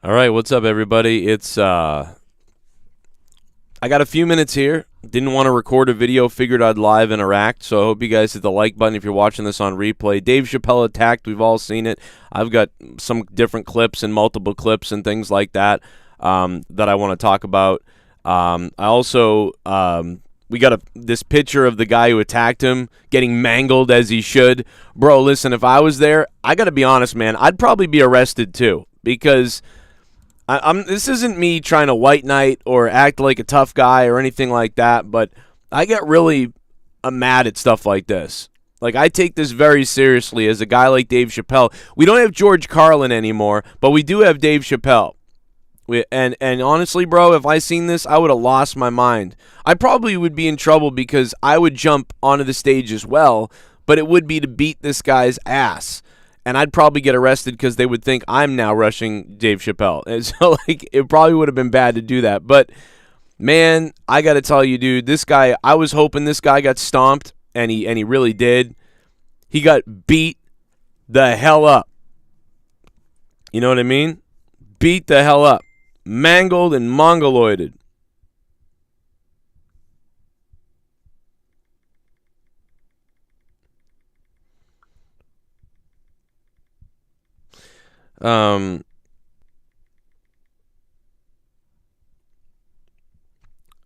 All right, what's up, everybody? It's I got a few minutes here. Didn't want to record a video, figured I'd live interact, so I hope you guys hit the like button if you're watching this on replay. Dave Chappelle attacked, we've all seen it. I've got some different clips and multiple clips and things like that that I want to talk about. I also, we got this picture of the guy who attacked him getting mangled as he should. Bro, listen, if I was there, I got to be honest, man, I'd probably be arrested too, because this isn't me trying to white knight or act like a tough guy or anything like that, but I get really mad at stuff like this. Like, I take this very seriously as a guy like Dave Chappelle. We don't have George Carlin anymore, but we do have Dave Chappelle. And honestly, bro, if I seen this, I would have lost my mind. I probably would be in trouble because I would jump onto the stage as well, but it would be to beat this guy's ass. And I'd probably get arrested because they would think I'm now rushing Dave Chappelle. And so, like, it probably would have been bad to do that. But, man, I got to tell you, dude, this guy, I was hoping this guy got stomped, and he really did. He got beat the hell up. You know what I mean? Beat the hell up. Mangled and mongoloided.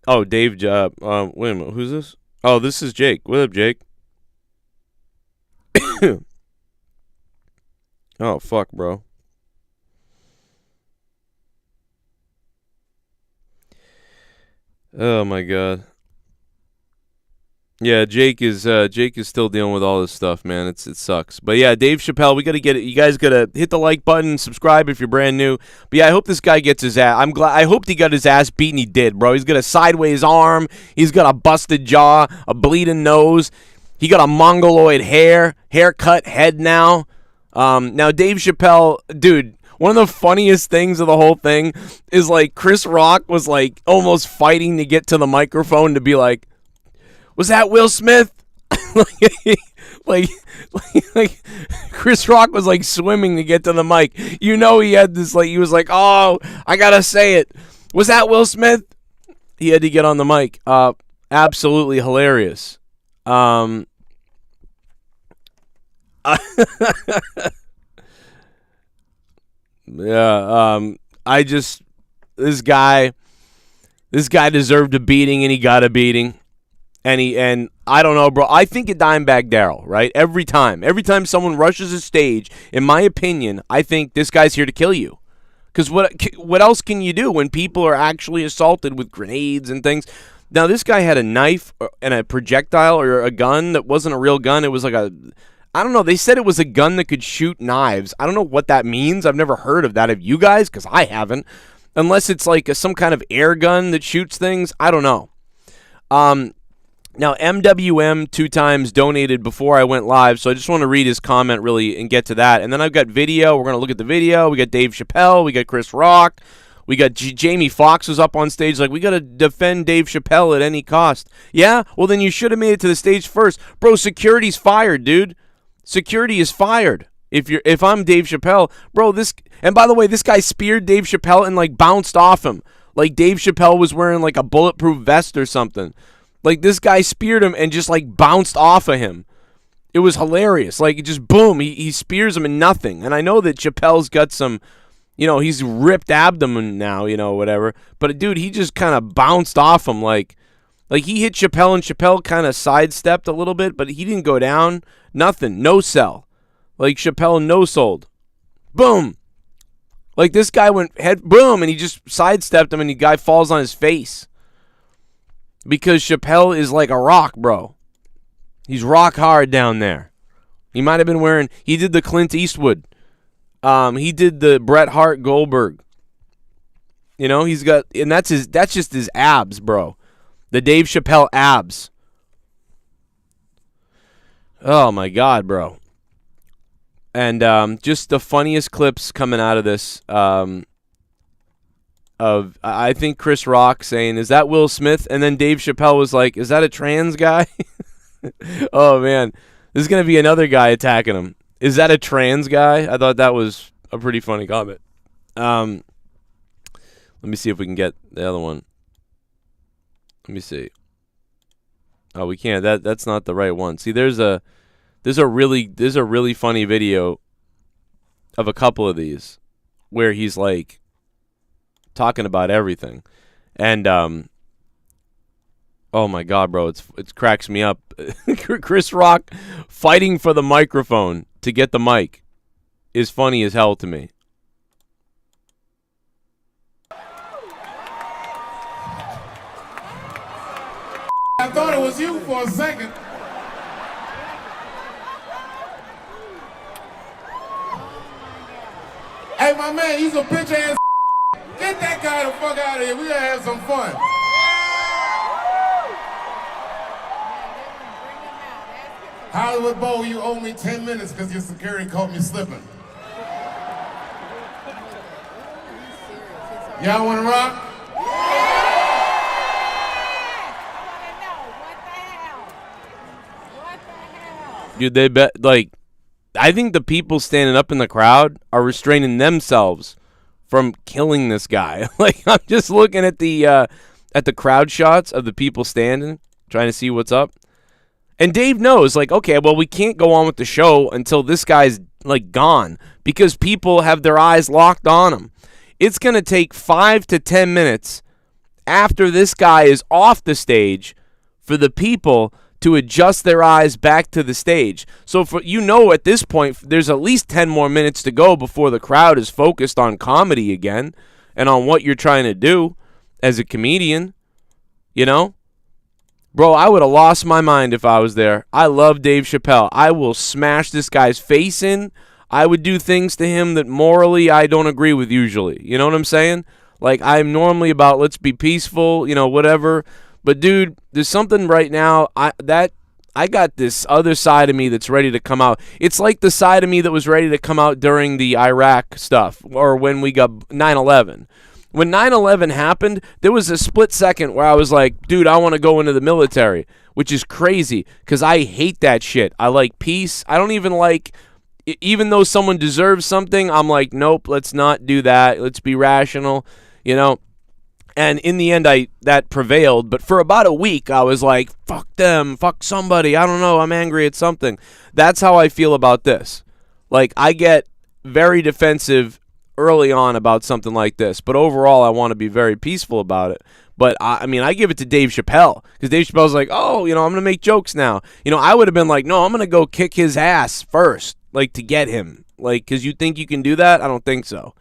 Oh, Dave, wait a minute, who's this? Oh, this is Jake. What up, Jake? Oh, fuck, bro. Oh, my God. Yeah, Jake is still dealing with all this stuff, man. It sucks. But yeah, Dave Chappelle, we got to get it. You guys got to hit the like button, subscribe if you're brand new. But yeah, I hope this guy gets his ass. I hoped he got his ass beaten. He did, bro. He's got a sideways arm. He's got a busted jaw, a bleeding nose. He got a mongoloid haircut head now. Now Dave Chappelle, dude, one of the funniest things of the whole thing is, like, Chris Rock was, like, almost fighting to get to the microphone to be like, was that Will Smith? like Chris Rock was, like, swimming to get to the mic. You know, he had this, like, he was like, oh, I gotta say it. Was that Will Smith? He had to get on the mic. Absolutely hilarious. Yeah, this guy deserved a beating, and he got a beating. And I don't know, bro. I think of Dimebag Darrell, right? Every time someone rushes a stage, in my opinion, I think this guy's here to kill you. Because what else can you do when people are actually assaulted with grenades and things? Now, this guy had a knife and a projectile or a gun that wasn't a real gun. It was like I don't know. They said it was a gun that could shoot knives. I don't know what that means. I've never heard of that. Have you guys? Because I haven't. Unless it's like some kind of air gun that shoots things. I don't know. Now, MWM 2 times donated before I went live, so I just want to read his comment really and get to that. And then I've got video. We're going to look at the video. We got Dave Chappelle. We got Chris Rock. We got Jamie Foxx was up on stage like, we got to defend Dave Chappelle at any cost. Yeah? Well, then you should have made it to the stage first. Bro, security's fired, dude. Security is fired. If I'm Dave Chappelle, bro, and by the way, this guy speared Dave Chappelle and, like, bounced off him. Like, Dave Chappelle was wearing, like, a bulletproof vest or something. Like, this guy speared him and just, like, bounced off of him. It was hilarious. Like, it just, boom, he spears him and nothing. And I know that Chappelle's got some, you know, he's ripped abdomen now, you know, whatever. But, dude, he just kind of bounced off him. Like he hit Chappelle, and Chappelle kind of sidestepped a little bit, but he didn't go down. Nothing. No sell. Like, Chappelle no-sold. Boom. Like, this guy went head, boom, and he just sidestepped him, and the guy falls on his face. Because Chappelle is like a rock, bro. He's rock hard down there. He might have been wearing, he did the Clint Eastwood. He did the Bret Hart Goldberg. You know, he's got, and that's just his abs, bro. The Dave Chappelle abs. Oh my God, bro. And just the funniest clips coming out of this. I think Chris Rock saying, is that Will Smith? And then Dave Chappelle was like, is that a trans guy? Oh, man. There's going to be another guy attacking him. Is that a trans guy? I thought that was a pretty funny comment. Let me see if we can get the other one. Let me see. Oh, we can't. That's not the right one. See, there's a really funny video of a couple of these where he's like talking about everything. And oh my God, bro, it cracks me up. Chris Rock fighting for the microphone to get the mic is funny as hell to me. I thought it was you for a second. Hey, my man, he's a bitch ass. Get that guy the fuck out of here. We gotta have some fun. Hollywood Bowl, you owe me 10 minutes because your security caught me slipping. Y'all wanna rock? Dude, they bet, like, I think the people standing up in the crowd are restraining themselves from killing this guy. Like, I'm just looking at the crowd shots of the people standing, trying to see what's up. And Dave knows, like, okay, well, we can't go on with the show until this guy's, like, gone because people have their eyes locked on him. It's going to take 5 to 10 minutes after this guy is off the stage for the people to adjust their eyes back to the stage. So, at this point, there's at least 10 more minutes to go before the crowd is focused on comedy again and on what you're trying to do as a comedian, you know? Bro, I would have lost my mind if I was there. I love Dave Chappelle. I will smash this guy's face in. I would do things to him that morally I don't agree with usually. You know what I'm saying? Like, I'm normally about let's be peaceful, whatever. But, dude, there's something right now I got this other side of me that's ready to come out. It's like the side of me that was ready to come out during the Iraq stuff or when we got 9/11. When 9/11 happened, there was a split second where I was like, dude, I want to go into the military, which is crazy because I hate that shit. I like peace. I don't even like, even though someone deserves something, I'm like, nope, let's not do that. Let's be rational, And in the end, that prevailed. But for about a week, I was like, fuck them, fuck somebody. I don't know. I'm angry at something. That's how I feel about this. Like, I get very defensive early on about something like this. But overall, I want to be very peaceful about it. But, I give it to Dave Chappelle. Because Dave Chappelle's like, oh, I'm going to make jokes now. I would have been like, no, I'm going to go kick his ass first. Like, to get him. Like, because you think you can do that? I don't think so.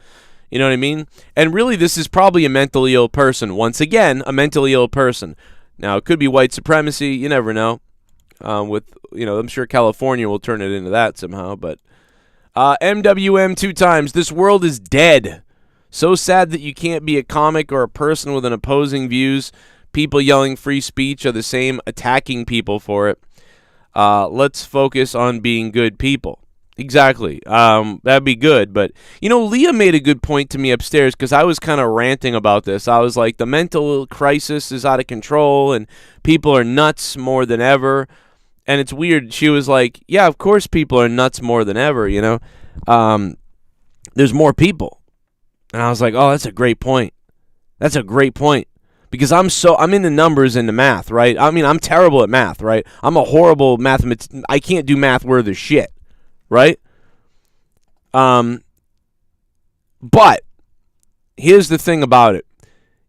You know what I mean? And really, this is probably a mentally ill person. Once again, a mentally ill person. Now, it could be white supremacy. You never know. I'm sure California will turn it into that somehow. But MWM 2 times. This world is dead. So sad that you can't be a comic or a person with an opposing views. People yelling free speech are the same attacking people for it. Let's focus on being good people. Exactly. That'd be good. But, Leah made a good point to me upstairs because I was kind of ranting about this. I was like, the mental crisis is out of control and people are nuts more than ever. And it's weird. She was like, yeah, of course people are nuts more than ever, There's more people. And I was like, oh, that's a great point. That's a great point. Because I'm into numbers and the math, right? I'm terrible at math, right? I'm a horrible mathematician. I can't do math worth of shit. Right? But here's the thing about it.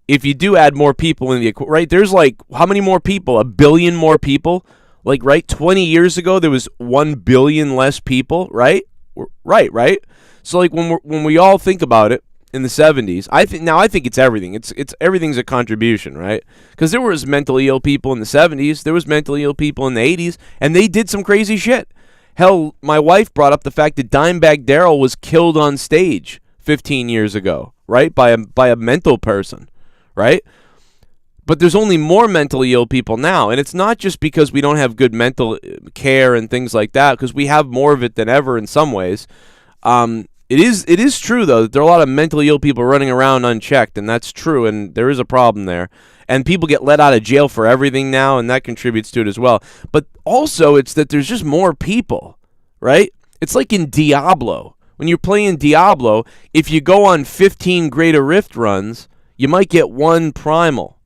If you do add more people in the equation, right? There's like, how many more people? 1 billion more people? Like, right? 20 years ago, there was 1 billion less people, right? Right? So, like, when we all think about it in the 70s, I think it's everything. It's everything's a contribution, right? Because there was mentally ill people in the 70s. There was mentally ill people in the 80s. And they did some crazy shit. Hell, my wife brought up the fact that Dimebag Darrell was killed on stage 15 years ago, right? By a mental person, right? But there's only more mentally ill people now. And it's not just because we don't have good mental care and things like that, because we have more of it than ever in some ways. It is true, though, that there are a lot of mentally ill people running around unchecked, and that's true, and there is a problem there. And people get let out of jail for everything now, and that contributes to it as well. But also, it's that there's just more people, right? It's like in Diablo. When you're playing Diablo, if you go on 15 Greater Rift runs, you might get 1 primal.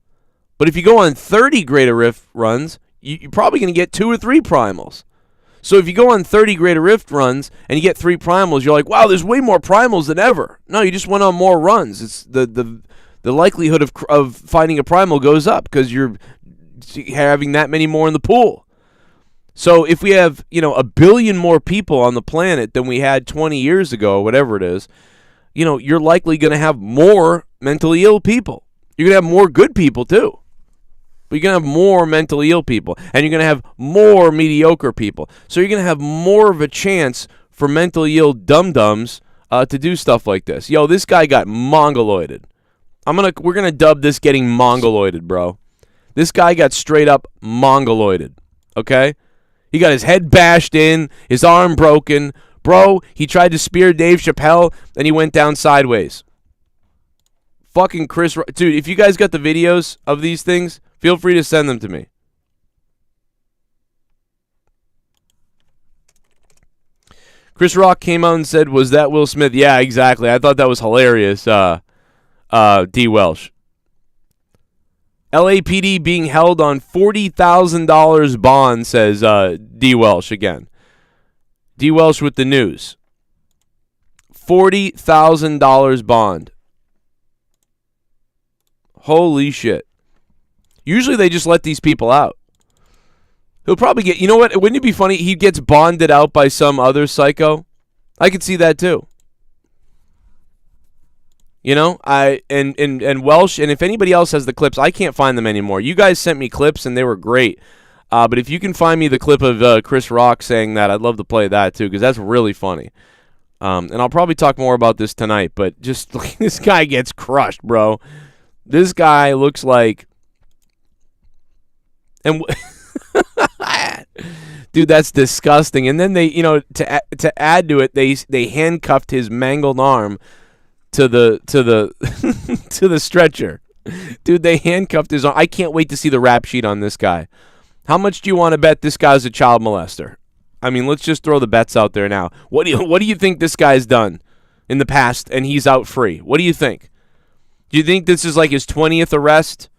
But if you go on 30 Greater Rift runs, you're probably going to get 2 or 3 primals. So if you go on 30 Greater Rift runs and you get 3 primals, you're like, wow, there's way more primals than ever. No, you just went on more runs. It's the likelihood of finding a primal goes up because you're having that many more in the pool. So if we have, 1 billion more people on the planet than we had 20 years ago, or whatever it is, you're likely going to have more mentally ill people. You're going to have more good people too. But you're going to have more mentally ill people, and you're going to have more mediocre people. So you're going to have more of a chance for mentally ill dum-dums to do stuff like this. Yo, this guy got mongoloided. We're going to dub this getting mongoloided, bro. This guy got straight up mongoloided, okay? He got his head bashed in, his arm broken. Bro, he tried to spear Dave Chappelle, and he went down sideways. Fucking Chris... Dude, if you guys got the videos of these things, feel free to send them to me. Chris Rock came out and said, was that Will Smith? Yeah, exactly. I thought that was hilarious, DWELSH. LAPD being held on $40,000 bond, says DWELSH again. DWELSH with the news. $40,000 bond. Holy shit. Usually they just let these people out. He'll probably get... You know what? Wouldn't it be funny? He gets bonded out by some other psycho. I could see that too. And Welsh, and if anybody else has the clips, I can't find them anymore. You guys sent me clips, and they were great. But if you can find me the clip of Chris Rock saying that, I'd love to play that too, because that's really funny. And I'll probably talk more about this tonight, but just this guy gets crushed, bro. This guy looks like... And dude, that's disgusting. And then they, to add to it, they handcuffed his mangled arm to the to the stretcher. Dude, they handcuffed his arm. I can't wait to see the rap sheet on this guy. How much do you want to bet this guy's a child molester? I mean, let's just throw the bets out there now. What do you think this guy's done in the past and he's out free? What do you think? Do you think this is like his 20th arrest?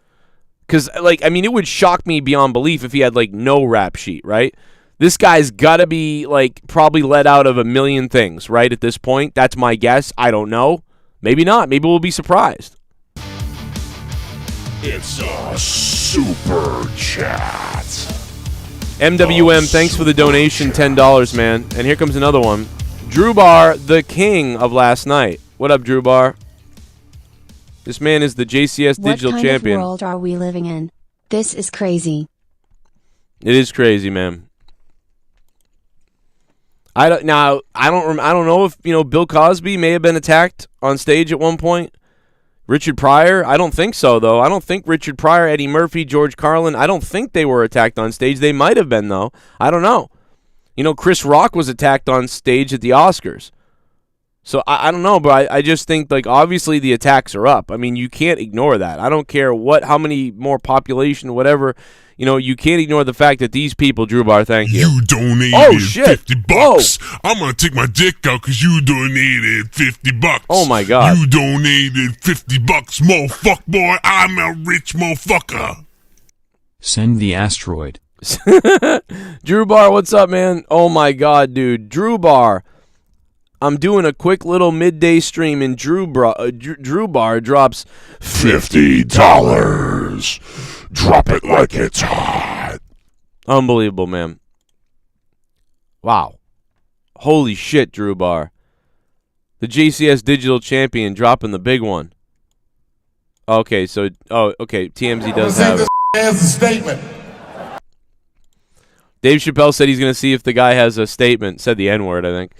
Because, it would shock me beyond belief if he had, no rap sheet, right? This guy's got to be, probably let out of a million things, right, at this point. That's my guess. I don't know. Maybe not. Maybe we'll be surprised. It's a super chat. MWM, thanks for the donation, $10, man. And here comes another one. Drew Bar, the king of last night. What up, Drew Bar? This man is the JCS digital champion. What kind of world are we living in? This is crazy. It is crazy, man. I don't know if Bill Cosby may have been attacked on stage at one point. Richard Pryor, I don't think so though. I don't think Richard Pryor, Eddie Murphy, George Carlin, I don't think they were attacked on stage. They might have been though. I don't know. Chris Rock was attacked on stage at the Oscars. So I don't know, but I just think obviously the attacks are up. I mean, you can't ignore that. I don't care how many more population, whatever. You can't ignore the fact that these people, Drew Bar, thank you. You donated $50. Whoa. I'm gonna take my dick out because you donated $50. Oh my God. You donated $50, motherfucker, boy. I'm a rich motherfucker. Send the asteroid. Drew Bar, what's up, man? Oh my God, dude. Drew Bar. I'm doing a quick little midday stream, and Drew Bar drops $50. Drop it like it's hot. Unbelievable, man. Wow. Holy shit, Drew Bar. The JCS digital champion dropping the big one. Okay, so, okay, TMZ does have it. As a statement. Dave Chappelle said he's going to see if the guy has a statement. Said the N-word, I think.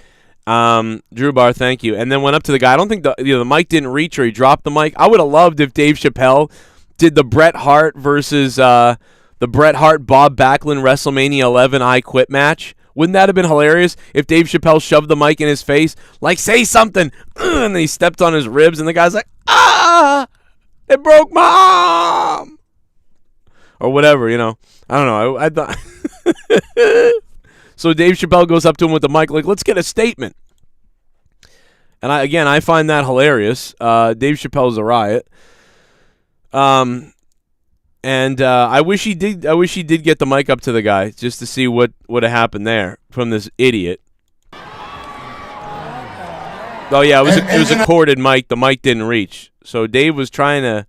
Drew Bar, thank you. And then went up to the guy. I don't think the mic didn't reach, or he dropped the mic. I would have loved if Dave Chappelle did the Bret Hart versus the Bret Hart Bob Backlund WrestleMania 11 I Quit match. Wouldn't that have been hilarious if Dave Chappelle shoved the mic in his face, say something, and then he stepped on his ribs, and the guy's like, it broke my arm, or whatever, I don't know. I thought. So Dave Chappelle goes up to him with the mic, let's get a statement. And I find that hilarious. Dave Chappelle's a riot. And I wish he did. I wish he did get the mic up to the guy just to see what would have happened there from this idiot. Oh yeah, it was a corded mic. The mic didn't reach, so Dave was trying to,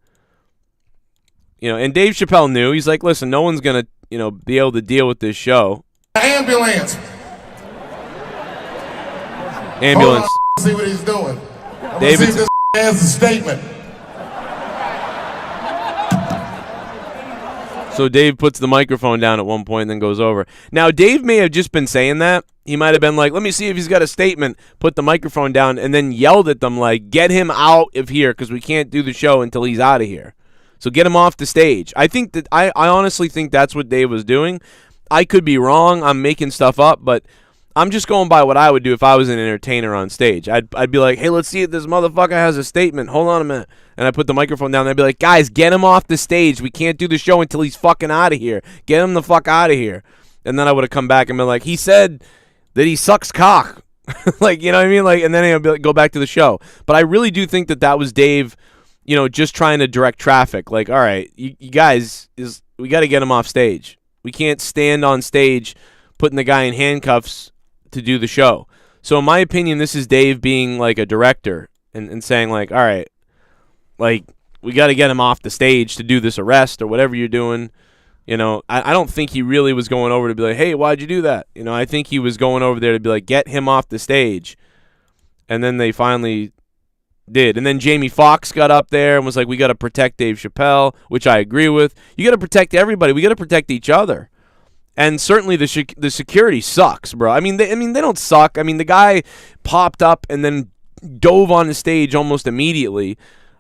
and Dave Chappelle knew. He's like, listen, no one's gonna, be able to deal with this show. Ambulance. Ambulance. See what he's doing. David, see if this has a statement. So Dave puts the microphone down at one point and then goes over. Now, Dave may have just been saying that. He might have been like, let me see if he's got a statement, put the microphone down, and then yelled at them like, get him out of here because we can't do the show until he's out of here. So get him off the stage. I think that I honestly think that's what Dave was doing. I could be wrong. I'm making stuff up, but I'm just going by what I would do if I was an entertainer on stage. I'd be like, hey, let's see if this motherfucker has a statement. Hold on a minute. And I put the microphone down and I'd be like, guys, get him off the stage. We can't do the show until he's fucking out of here. Get him the fuck out of here. And then I would have come back and been like, he said that he sucks cock. Like, you know what I mean? Like, and then I'd be like, go back to the show. But I really do think that was Dave, just trying to direct traffic. Like, all right, you guys, we got to get him off stage. We can't stand on stage putting the guy in handcuffs to do the show. So in my opinion, this is Dave being like a director and saying like, all right, like we got to get him off the stage to do this arrest or whatever you're doing. I don't think he really was going over to be like, hey, why'd you do that? I think he was going over there to be like, get him off the stage. And then they finally did. And then Jamie Foxx got up there and was like, we got to protect Dave Chappelle, which I agree with. You got to protect everybody. We got to protect each other. And certainly the security sucks, bro. I mean they don't suck. I mean the guy popped up and then dove on the stage almost immediately,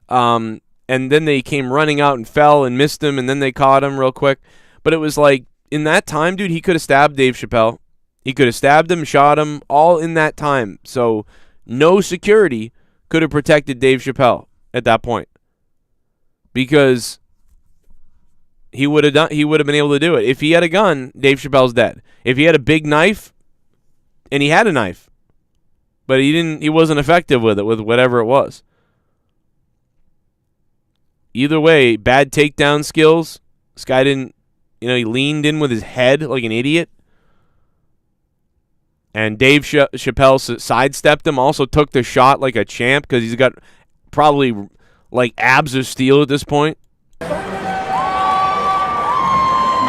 and then they came running out and fell and missed him, and then they caught him real quick. But it was like in that time, dude, he could have stabbed Dave Chappelle. He could have stabbed him, shot him, all in that time. So no security could have protected Dave Chappelle at that point because he would have been able to do it. If he had a gun, Dave Chappelle's dead. If he had a big knife, and he had a knife, but he wasn't effective with it, with whatever it was. Either way, bad takedown skills. This guy didn't, he leaned in with his head like an idiot. And Dave Chappelle sidestepped him, also took the shot like a champ because he's got probably like abs of steel at this point.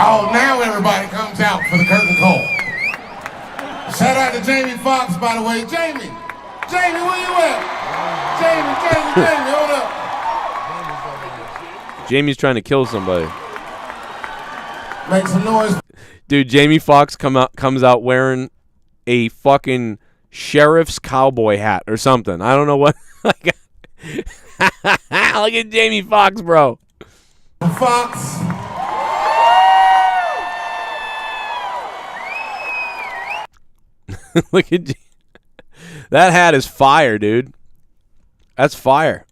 Oh, now everybody comes out for the curtain call. Shout out to Jamie Foxx, by the way. Jamie, where you at? Jamie, hold up. Jamie's trying to kill somebody. Make some noise. Dude, Jamie Foxx comes out wearing a fucking sheriff's cowboy hat or something. I don't know what. Look at Jamie Foxx, bro. Fox. Look at that hat is fire, dude. That's fire.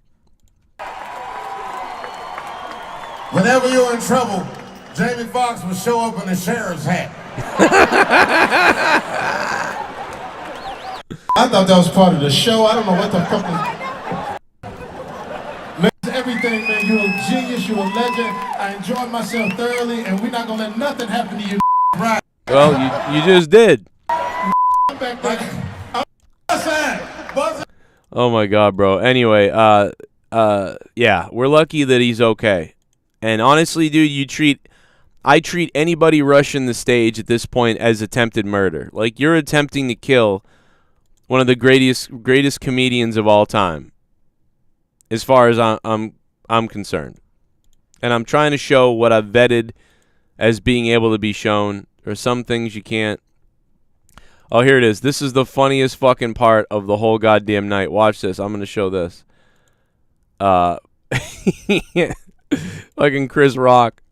Whenever you're in trouble, Jamie Foxx will show up in a sheriff's hat. I thought that was part of the show. I don't know what the fuck is. Man, everything, man. You're a genius. You're a legend. I enjoyed myself thoroughly, and we're not gonna let nothing happen to you. Right? Well, you just did. Oh my god, bro. Anyway, yeah, we're lucky that he's okay. And honestly, dude, I treat anybody rushing the stage at this point as attempted murder. Like you're attempting to kill one of the greatest comedians of all time, as far as I'm concerned. And I'm trying to show what I've vetted as being able to be shown. There are some things you can't. Oh, here it is. This is the funniest fucking part of the whole goddamn night. Watch this. I'm going to show this. Fucking Chris Rock.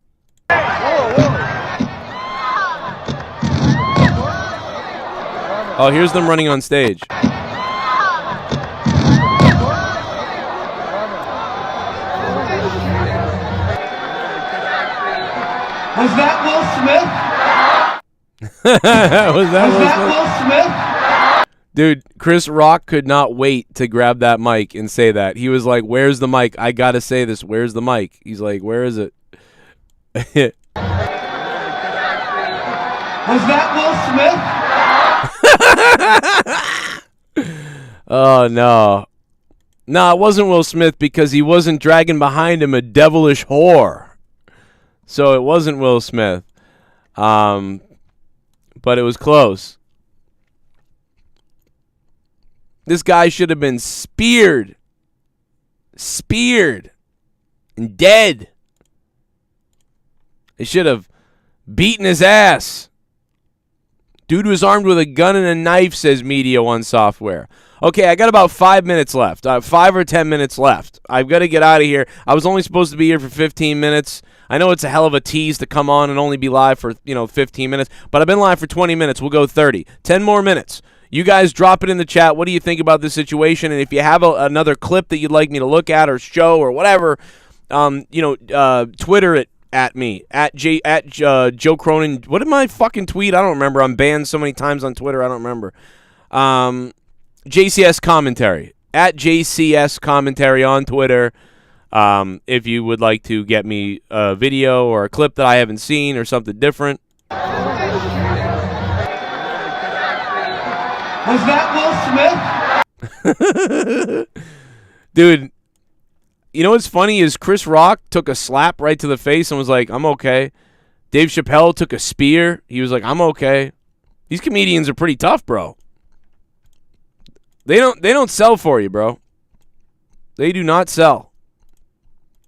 Oh, here's them running on stage. Was that Will Smith? Was that Will Smith? Dude, Chris Rock could not wait to grab that mic and say that. He was like, where's the mic? I gotta say this. Where's the mic? He's like, where is it? Was that Will Smith? Oh, no. No, it wasn't Will Smith because he wasn't dragging behind him a devilish whore. So it wasn't Will Smith. But it was close. This guy should have been speared. Speared. And dead. They should have beaten his ass. Dude was armed with a gun and a knife, says Media One Software. Okay, I got about 5 minutes left. 5 or 10 minutes left. I've got to get out of here. I was only supposed to be here for 15 minutes. I know it's a hell of a tease to come on and only be live for, 15 minutes. But I've been live for 20 minutes. We'll go 30. 10 more minutes. You guys drop it in the chat. What do you think about this situation? And if you have another clip that you'd like me to look at or show or whatever, Twitter it at me at Joe Cronin. What did my fucking tweet? I don't remember. I'm banned so many times on Twitter. I don't remember. JCS commentary at JCS commentary on Twitter. If you would like to get me a video or a clip that I haven't seen or something different. Was that Will Smith? Dude, you know what's funny is Chris Rock took a slap right to the face and was like, I'm okay. Dave Chappelle took a spear. He was like, I'm okay. These comedians are pretty tough, bro. They don't sell for you, bro. They do not sell.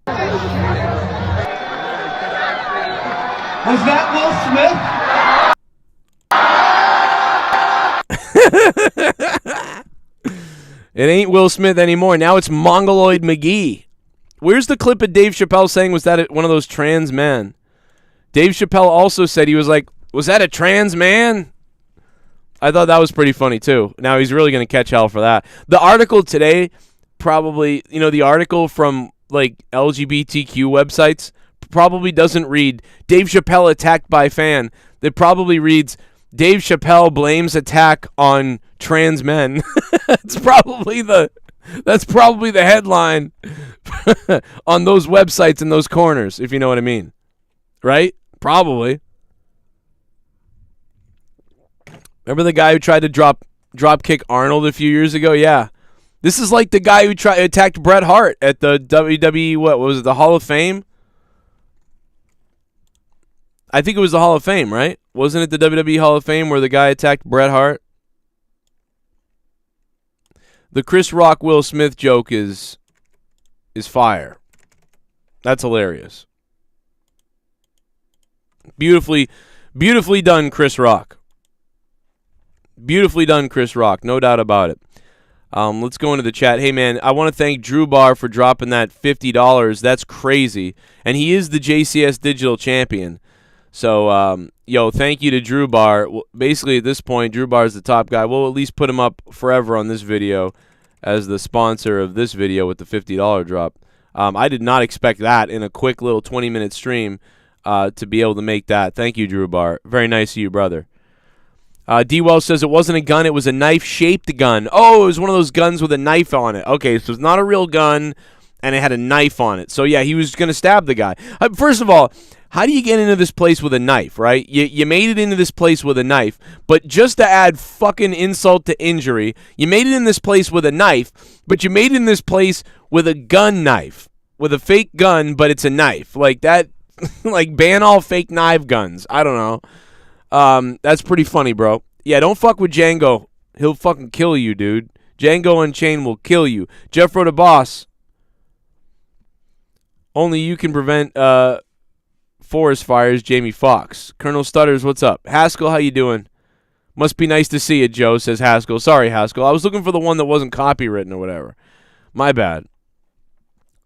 Was that Will Smith? It ain't Will Smith anymore. Now it's Mongoloid McGee. Where's the clip of Dave Chappelle saying, was that one of those trans men? Dave Chappelle also said, he was like, was that a trans man? I thought that was pretty funny, too. Now he's really going to catch hell for that. The article today, probably, the article from, LGBTQ websites probably doesn't read, Dave Chappelle attacked by fan. It probably reads, Dave Chappelle blames attack on trans men. That's probably the headline on those websites in those corners, if you know what I mean. Right? Probably. Remember the guy who tried to drop kick Arnold a few years ago? Yeah. This is like the guy who attacked Bret Hart at the WWE, what was it, the Hall of Fame? I think it was the Hall of Fame, right? Wasn't it the WWE Hall of Fame where the guy attacked Bret Hart? The Chris Rock Will Smith joke is fire. That's hilarious. Beautifully done, Chris Rock. Beautifully done, Chris Rock. No doubt about it. Let's go into the chat. Hey, man, I want to thank Drew Barr for dropping that $50. That's crazy. And he is the JCS Digital Champion. So, thank you to Drew Barr. Basically, at this point, Drew Barr is the top guy. We'll at least put him up forever on this video as the sponsor of this video with the $50 drop. I did not expect that in a quick little 20-minute stream to be able to make that. Thank you, Drew Barr. Very nice of you, brother. DWELSH says it wasn't a gun, it was a knife-shaped gun. Oh, it was one of those guns with a knife on it. Okay, so it's not a real gun, and it had a knife on it. So, yeah, he was going to stab the guy. First of all, how do you get into this place with a knife, right? You made it into this place with a knife, but just to add fucking insult to injury, you made it in this place with a knife, but you made it in this place with a gun knife, with a fake gun, but it's a knife. Like that, like ban all fake knife guns. I don't know. That's pretty funny, bro. Yeah, don't fuck with Django. He'll fucking kill you, dude. Django Unchained will kill you. Jeff wrote a boss. Only you can prevent forest fires, Jamie Foxx. Colonel Stutters, what's up? Haskell, how you doing? Must be nice to see you, Joe, says Haskell. Sorry, Haskell. I was looking for the one that wasn't copywritten or whatever. My bad.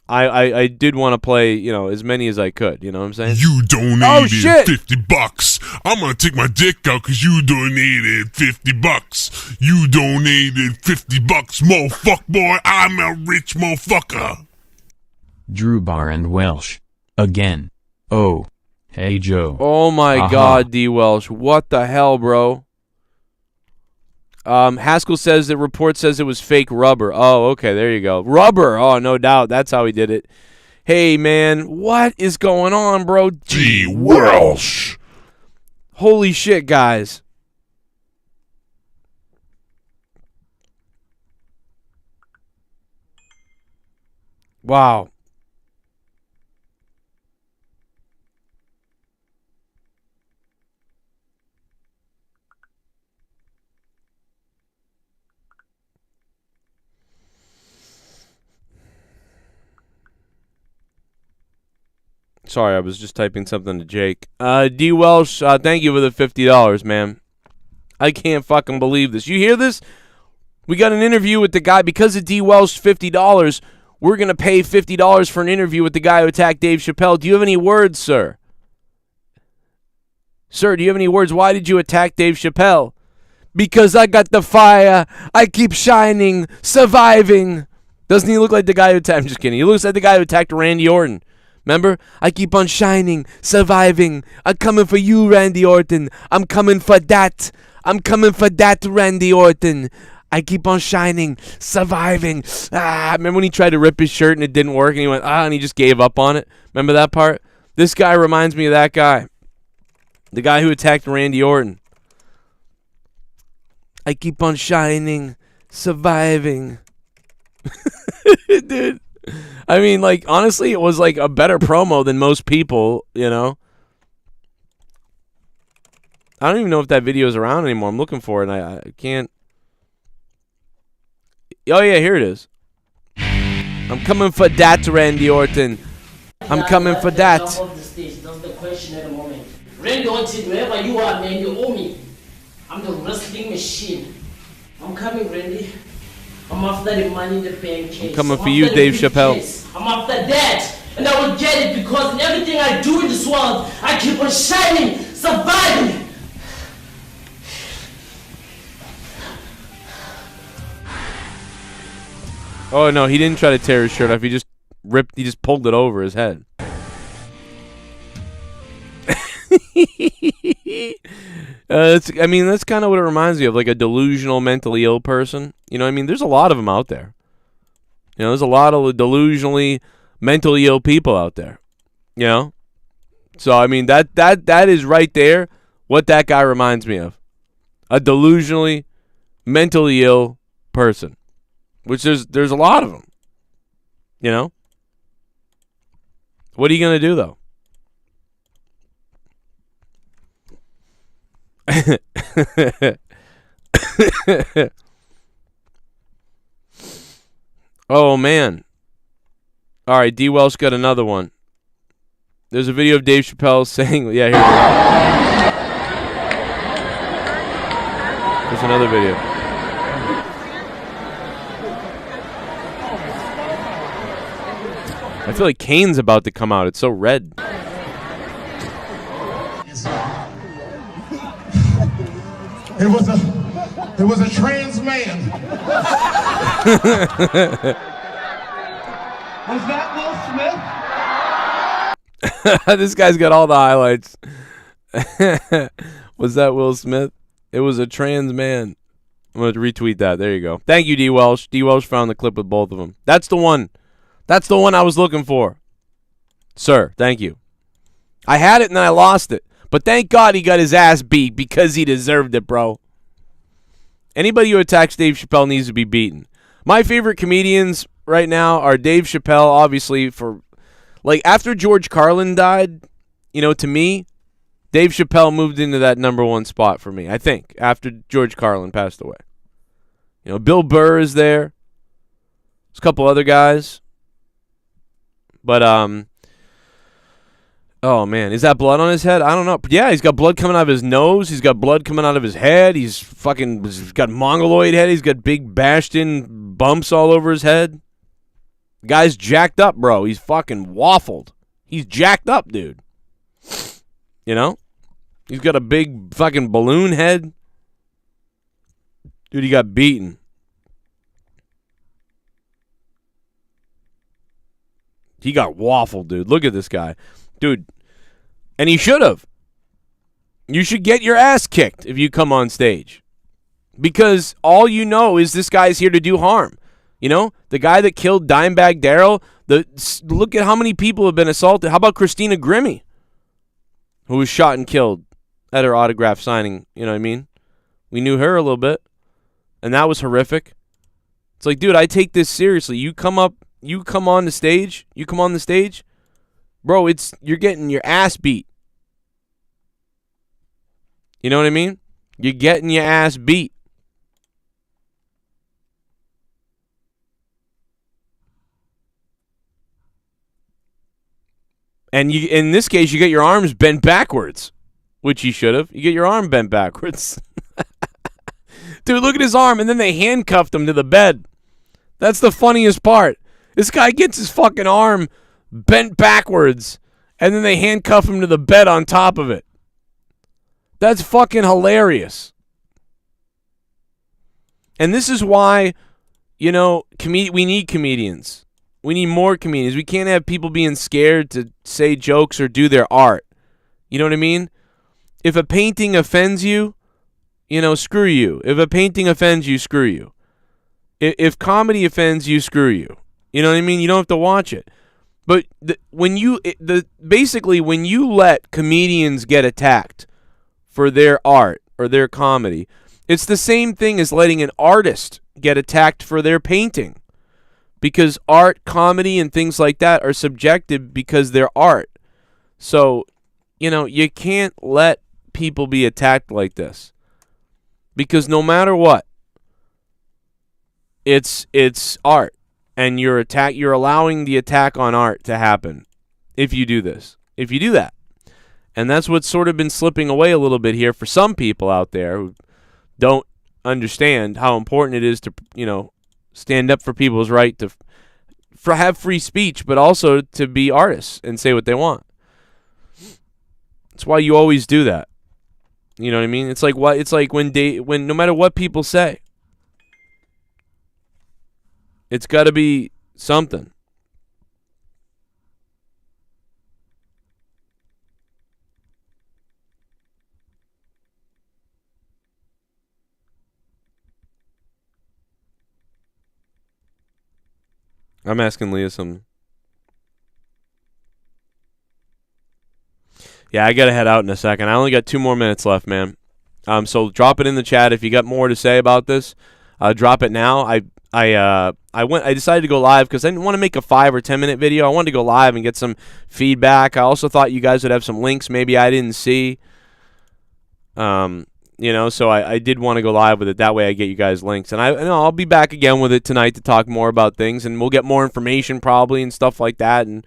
I did want to play, as many as I could. You know what I'm saying? You donated $50. I'm gonna take my dick out because you donated $50. You donated $50, motherfucker boy. I'm a rich motherfucker. Drew Barr and Welsh. Again. Oh. Hey, Joe. Oh, my God, DWELSH. What the hell, bro? Haskell says the report says it was fake rubber. Oh, okay, there you go. Rubber. Oh, no doubt. That's how he did it. Hey, man, what is going on, bro? DWELSH. Holy shit, guys. Wow. Sorry, I was just typing something to Jake. DWELSH, thank you for the $50, man. I can't fucking believe this. You hear this? We got an interview with the guy. Because of DWELSH $50, we're going to pay $50 for an interview with the guy who attacked Dave Chappelle. Do you have any words, sir? Sir, do you have any words? Why did you attack Dave Chappelle? Because I got the fire. I keep shining, surviving. Doesn't he look like the guy who attacked? I'm just kidding. He looks like the guy who attacked Randy Orton. Remember? I keep on shining, surviving. I'm coming for you, Randy Orton. I'm coming for that. I'm coming for that, Randy Orton. I keep on shining, surviving. Remember when he tried to rip his shirt and it didn't work and he went, and he just gave up on it? Remember that part? This guy reminds me of that guy. The guy who attacked Randy Orton. I keep on shining, surviving. Dude. I mean, like, honestly, it was like a better promo than most people, you know? I don't even know if that video is around anymore. I'm looking for it, and I can't. Oh, yeah, here it is. I'm coming for that, Randy Orton. I'm coming for that. Off the stage. That's the question at the moment. Randy Orton, wherever you are, man, you owe me. I'm the wrestling machine. I'm coming, Randy. I'm after the money in the bank case. I'm coming for you, Dave Chappelle. I'm after that. And I will get it because in everything I do in this world, I keep on shining, surviving. Oh, no, he didn't try to tear his shirt off. He just pulled it over his head. I mean, that's kind of what it reminds me of, like a delusional, mentally ill person. You know what I mean? There's a lot of them out there. You know, there's a lot of delusionally, mentally ill people out there. You know? So, I mean, that is right there what that guy reminds me of. A delusionally, mentally ill person. Which there's a lot of them. You know? What are you going to do, though? Oh, man. All right, DWELSH got another one. There's a video of Dave Chappelle saying, yeah, here we go. There's another video. I feel like Kane's about to come out. It's so red. It was a trans man. Was that Will Smith? This guy's got all the highlights. Was that Will Smith? It was a trans man. I'm going to retweet that. There you go. Thank you, DWELSH. DWELSH found the clip with both of them. That's the one. That's the one I was looking for. Sir, thank you. I had it and then I lost it. But thank God he got his ass beat because he deserved it, bro. Anybody who attacks Dave Chappelle needs to be beaten. My favorite comedians right now are Dave Chappelle, obviously, for, like, after George Carlin died, you know, to me, Dave Chappelle moved into that #1 spot for me, I think, after George Carlin passed away. You know, Bill Burr is there. There's a couple other guys. But, oh, man. Is that blood on his head? I don't know. Yeah, he's got blood coming out of his nose. He's got blood coming out of his head. He's got mongoloid head. He's got big bashed-in bumps all over his head. The guy's jacked up, bro. He's fucking waffled. He's jacked up, dude. You know? He's got a big fucking balloon head. Dude, he got beaten. He got waffled, dude. Look at this guy. Dude. And he should have. You should get your ass kicked if you come on stage. Because all you know is this guy's here to do harm. You know, the guy that killed Dimebag Darrell, look at how many people have been assaulted. How about Christina Grimmie, who was shot and killed at her autograph signing? You know what I mean? We knew her a little bit, and that was horrific. It's like, dude, I take this seriously. You come on the stage, bro, you're getting your ass beat. You know what I mean? You're getting your ass beat. And in this case, you get your arms bent backwards, which you should have. You get your arm bent backwards. Dude, look at his arm, and then they handcuffed him to the bed. That's the funniest part. This guy gets his fucking arm bent backwards, and then they handcuff him to the bed on top of it. That's fucking hilarious. And this is why, you know, we need comedians. We need more comedians. We can't have people being scared to say jokes or do their art. You know what I mean? If a painting offends you, you know, screw you. If a painting offends you, screw you. If comedy offends you, screw you. You know what I mean? You don't have to watch it. But basically, when you let comedians get attacked for their art or their comedy, it's the same thing as letting an artist get attacked for their painting. Because art, comedy, and things like that are subjective because they're art. So, you know, you can't let people be attacked like this. Because no matter what, it's art. And you're allowing the attack on art to happen if you do this. If you do that. And that's what's sort of been slipping away a little bit here for some people out there who don't understand how important it is to, you know, stand up for people's right to have free speech, but also to be artists and say what they want. That's why you always do that. You know what I mean? It's like when no matter what people say, it's got to be something. I'm asking Leah something. Yeah, I gotta head out in a second. I only got 2 more minutes left, man. So drop it in the chat if you got more to say about this. Drop it now. I decided to go live because I didn't want to make a 5 or 10 minute video. I wanted to go live and get some feedback. I also thought you guys would have some links maybe I didn't see. You know, so I did want to go live with it. That way I get you guys links. And I'll be back again with it tonight to talk more about things. And we'll get more information probably and stuff like that. And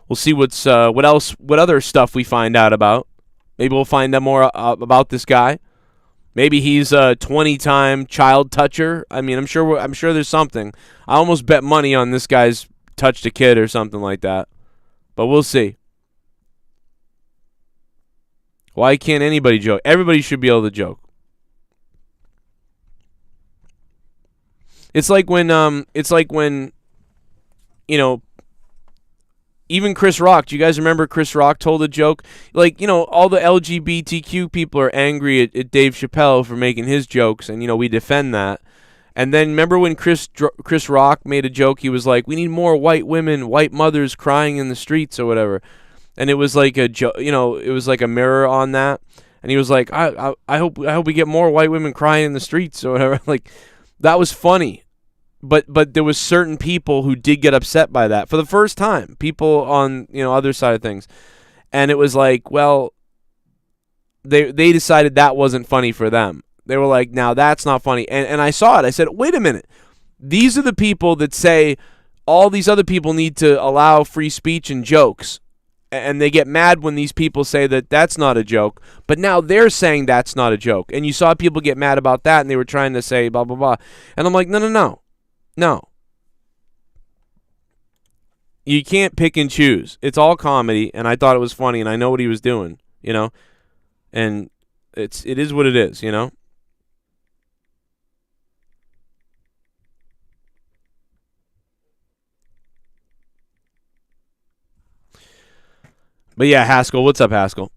we'll see what other stuff we find out about. Maybe we'll find out more about this guy. Maybe he's a 20-time child toucher. I mean, I'm sure there's something. I almost bet money on this guy's touched a kid or something like that. But we'll see. Why can't anybody joke? Everybody should be able to joke. It's like when you know, even Chris Rock. Do you guys remember Chris Rock told a joke? Like, you know, all the LGBTQ people are angry at Dave Chappelle for making his jokes, and, you know, we defend that. And then remember when Chris Rock made a joke? He was like, we need more white women, white mothers crying in the streets or whatever. And it was like it was like a mirror on that. And he was like, I hope we get more white women crying in the streets or whatever. Like, that was funny. But there was certain people who did get upset by that for the first time. People on, you know, other side of things. And it was like, well, they decided that wasn't funny for them. They were like, now that's not funny. And I saw it. I said, wait a minute. These are the people that say all these other people need to allow free speech and jokes. And they get mad when these people say that that's not a joke. But now they're saying that's not a joke. And you saw people get mad about that, and they were trying to say blah, blah, blah. And I'm like, no. You can't pick and choose. It's all comedy, and I thought it was funny, and I know what he was doing, you know? And it is what it is, you know? But yeah, Haskell, what's up, Haskell?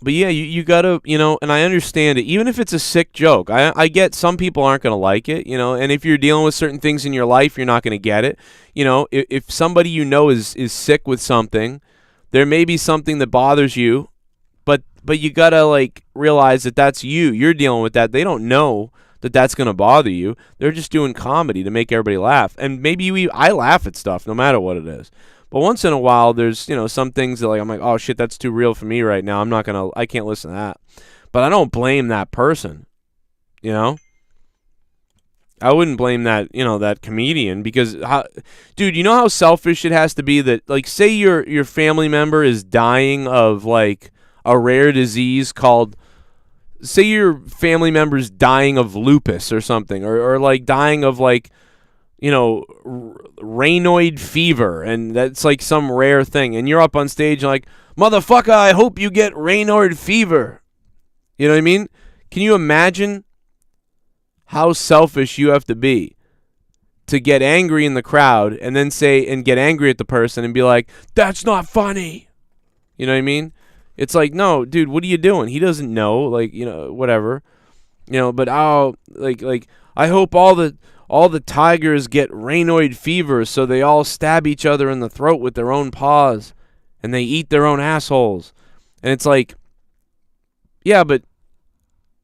But yeah, you gotta, and I understand it. Even if it's a sick joke, I get some people aren't gonna like it, and if you're dealing with certain things in your life, you're not gonna get it. If somebody is sick with something, there may be something that bothers you, but you gotta like realize that that's you. You're dealing with that. They don't know that that's gonna bother you. They're just doing comedy to make everybody laugh, and maybe I laugh at stuff no matter what it is. But once in a while, there's, some things that I'm like, oh shit, that's too real for me right now. I can't listen to that. But I don't blame that person, I wouldn't blame that, that comedian because, dude, you know how selfish it has to be that, like, say your family member is dying of, like, a rare disease called, say your family member's dying of lupus or something, or like, dying of, like, Raynaud fever, and that's like some rare thing, and you're up on stage and like, motherfucker, I hope you get Raynaud fever. You know what I mean? Can you imagine how selfish you have to be to get angry in the crowd and then get angry at the person and be like, that's not funny. You know what I mean? It's like, no, dude, what are you doing? He doesn't know, like, whatever. But like I hope all the tigers get Raynaud fever so they all stab each other in the throat with their own paws and they eat their own assholes. And it's like, yeah, but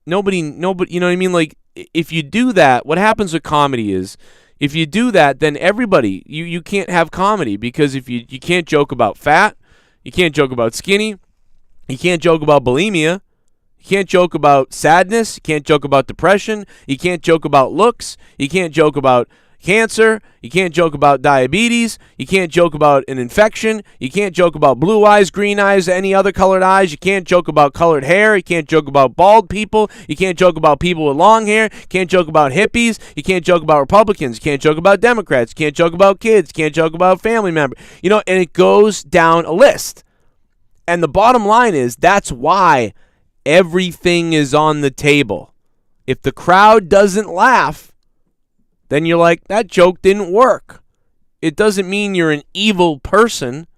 nobody, you know what I mean? Like, if you do that, what happens with comedy is, if you do that, then everybody, you can't have comedy, because if you can't joke about fat, you can't joke about skinny, you can't joke about bulimia, you can't joke about sadness, you can't joke about depression, you can't joke about looks, you can't joke about cancer, you can't joke about diabetes, you can't joke about an infection, you can't joke about blue eyes, green eyes, any other colored eyes, you can't joke about colored hair, you can't joke about bald people, you can't joke about people with long hair, you can't joke about hippies, you can't joke about Republicans, you can't joke about Democrats, you can't joke about kids, you can't joke about family members, and it goes down a list. And the bottom line is, that's why everything is on the table. If the crowd doesn't laugh, then you're like, that joke didn't work. It doesn't mean you're an evil person.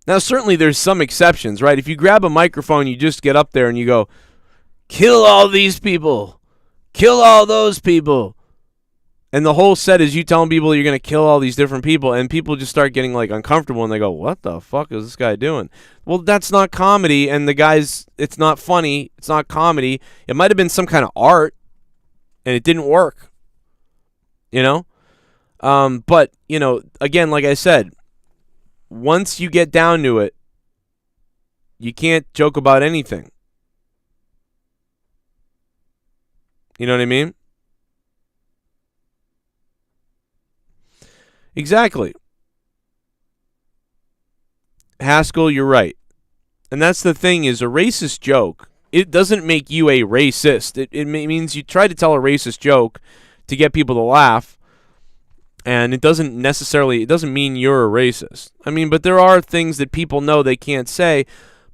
Now, certainly there's some exceptions, right? If you grab a microphone, you just get up there and you go, kill all these people. Kill all those people. And the whole set is you telling people you're going to kill all these different people, and people just start getting like uncomfortable and they go, what the fuck is this guy doing? Well, that's not comedy, and it's not funny. It's not comedy. It might have been some kind of art, and it didn't work. But, again, like I said, once you get down to it, you can't joke about anything. You know what I mean? Exactly. Haskell, you're right. And that's the thing, is a racist joke, it doesn't make you a racist. It means you try to tell a racist joke to get people to laugh, and it doesn't mean you're a racist. I mean, but there are things that people know they can't say,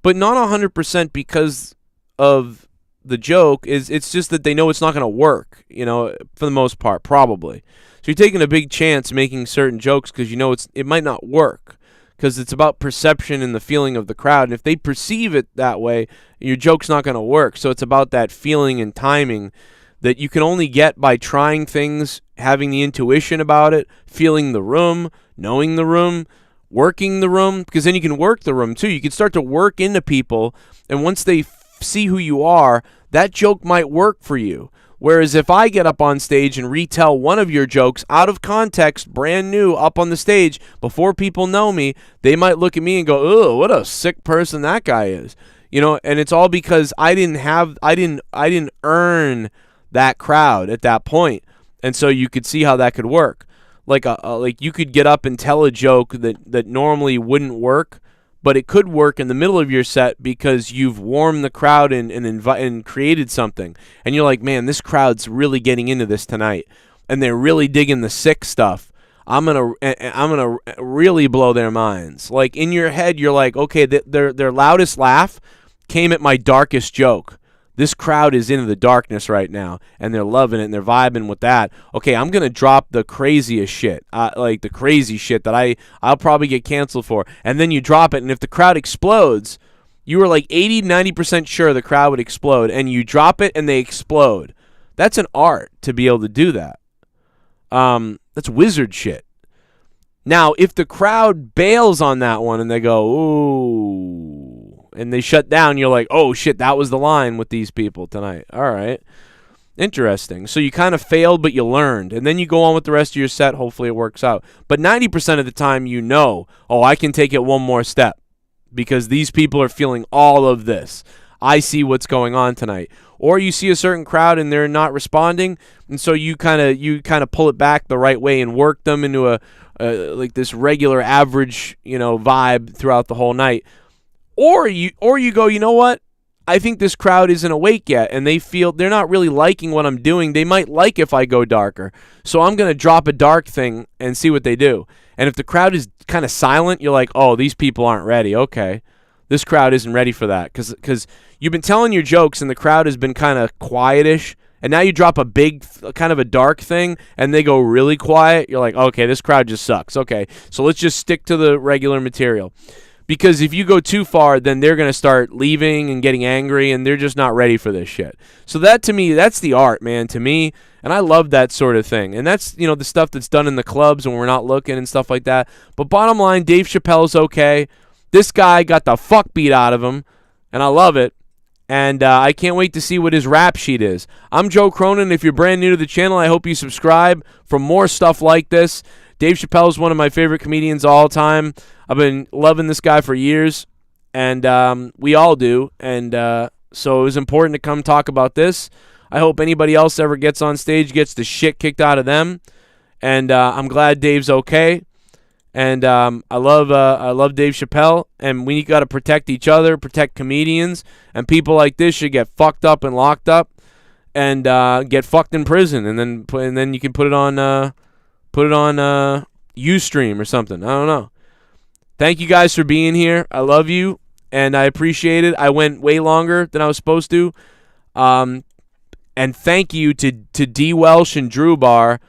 but not 100% because of the joke. It's just that they know it's not going to work, for the most part, probably. So you're taking a big chance making certain jokes because it might not work, because it's about perception and the feeling of the crowd. And if they perceive it that way, your joke's not going to work. So it's about that feeling and timing that you can only get by trying things, having the intuition about it, feeling the room, knowing the room, working the room, because then you can work the room too. You can start to work into people, and once they see who you are, that joke might work for you. Whereas if I get up on stage and retell one of your jokes out of context, brand new, up on the stage, before people know me, they might look at me and go, "Oh, what a sick person that guy is." And it's all because I didn't earn that crowd at that point. And so you could see how that could work. Like you could get up and tell a joke that normally wouldn't work, but it could work in the middle of your set because you've warmed the crowd and created something. And you're like, man, this crowd's really getting into this tonight, and they're really digging the sick stuff. I'm gonna really blow their minds. Like, in your head, you're like, okay, their loudest laugh came at my darkest joke. This crowd is into the darkness right now, and they're loving it, and they're vibing with that. Okay, I'm going to drop the craziest shit, like the crazy shit that I'll probably get canceled for. And then you drop it, and if the crowd explodes, you were like 80-90% sure the crowd would explode, and you drop it and they explode. That's an art to be able to do that. That's wizard shit. Now, if the crowd bails on that one and they go, ooh, and they shut down, you're like, oh shit, that was the line with these people tonight. All right. Interesting. So you kind of failed, but you learned. And then you go on with the rest of your set. Hopefully it works out. But 90% of the time, you know, oh, I can take it one more step because these people are feeling all of this. I see what's going on tonight. Or you see a certain crowd and they're not responding, and so you kind of pull it back the right way and work them into a like this regular average, vibe throughout the whole night. Or you go, you know what? I think this crowd isn't awake yet, and they feel they're not really liking what I'm doing. They might like if I go darker. So I'm going to drop a dark thing and see what they do. And if the crowd is kind of silent, you're like, oh, these people aren't ready. Okay. This crowd isn't ready for that because you've been telling your jokes and the crowd has been kind of quietish, and now you drop a big kind of a dark thing and they go really quiet. You're like, okay, this crowd just sucks. Okay, so let's just stick to the regular material. Because if you go too far, then they're going to start leaving and getting angry, and they're just not ready for this shit. So that, to me, that's the art, man, to me. And I love that sort of thing. And that's, the stuff that's done in the clubs when we're not looking and stuff like that. But bottom line, Dave Chappelle's okay. This guy got the fuck beat out of him, and I love it. And I can't wait to see what his rap sheet is. I'm Joe Cronin. If you're brand new to the channel, I hope you subscribe for more stuff like this. Dave Chappelle is one of my favorite comedians of all time. I've been loving this guy for years, and we all do. And so it was important to come talk about this. I hope anybody else ever gets on stage gets the shit kicked out of them. And I'm glad Dave's okay. And I love Dave Chappelle, and we got to protect each other, protect comedians, and people like this should get fucked up and locked up, and get fucked in prison, and then you can put it on Ustream or something. I don't know. Thank you guys for being here. I love you, and I appreciate it. I went way longer than I was supposed to, and thank you to DWELSH and Drew Bar.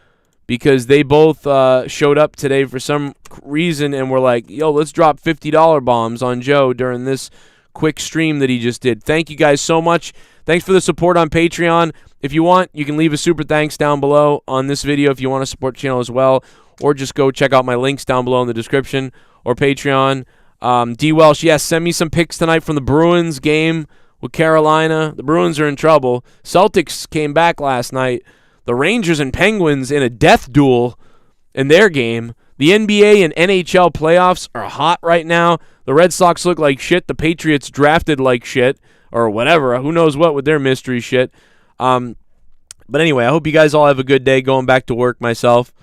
Because they both showed up today for some reason and were like, yo, let's drop $50 bombs on Joe during this quick stream that he just did. Thank you guys so much. Thanks for the support on Patreon. If you want, you can leave a super thanks down below on this video if you want to support the channel as well. Or just go check out my links down below in the description or Patreon. DWELSH, yes, send me some pics tonight from the Bruins game with Carolina. The Bruins are in trouble. Celtics came back last night. The Rangers and Penguins in a death duel in their game. The NBA and NHL playoffs are hot right now. The Red Sox look like shit. The Patriots drafted like shit or whatever. Who knows what with their mystery shit. But anyway, I hope you guys all have a good day going back to work myself.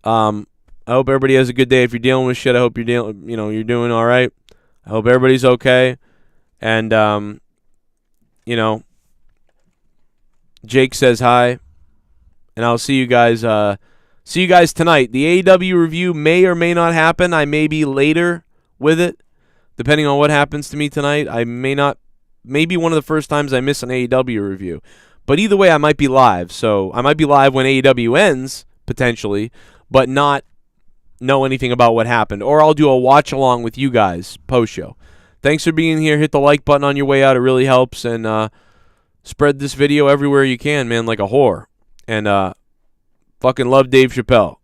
I hope everybody has a good day. If you're dealing with shit, I hope you're doing all right. I hope everybody's okay. And, Jake says hi. And I'll see you guys tonight. The AEW review may or may not happen. I may be later with it, depending on what happens to me tonight. I may not. Maybe one of the first times I miss an AEW review. But either way, I might be live. So I might be live when AEW ends, potentially, but not know anything about what happened. Or I'll do a watch-along with you guys post-show. Thanks for being here. Hit the like button on your way out. It really helps. And spread this video everywhere you can, man, like a whore. And fucking love Dave Chappelle.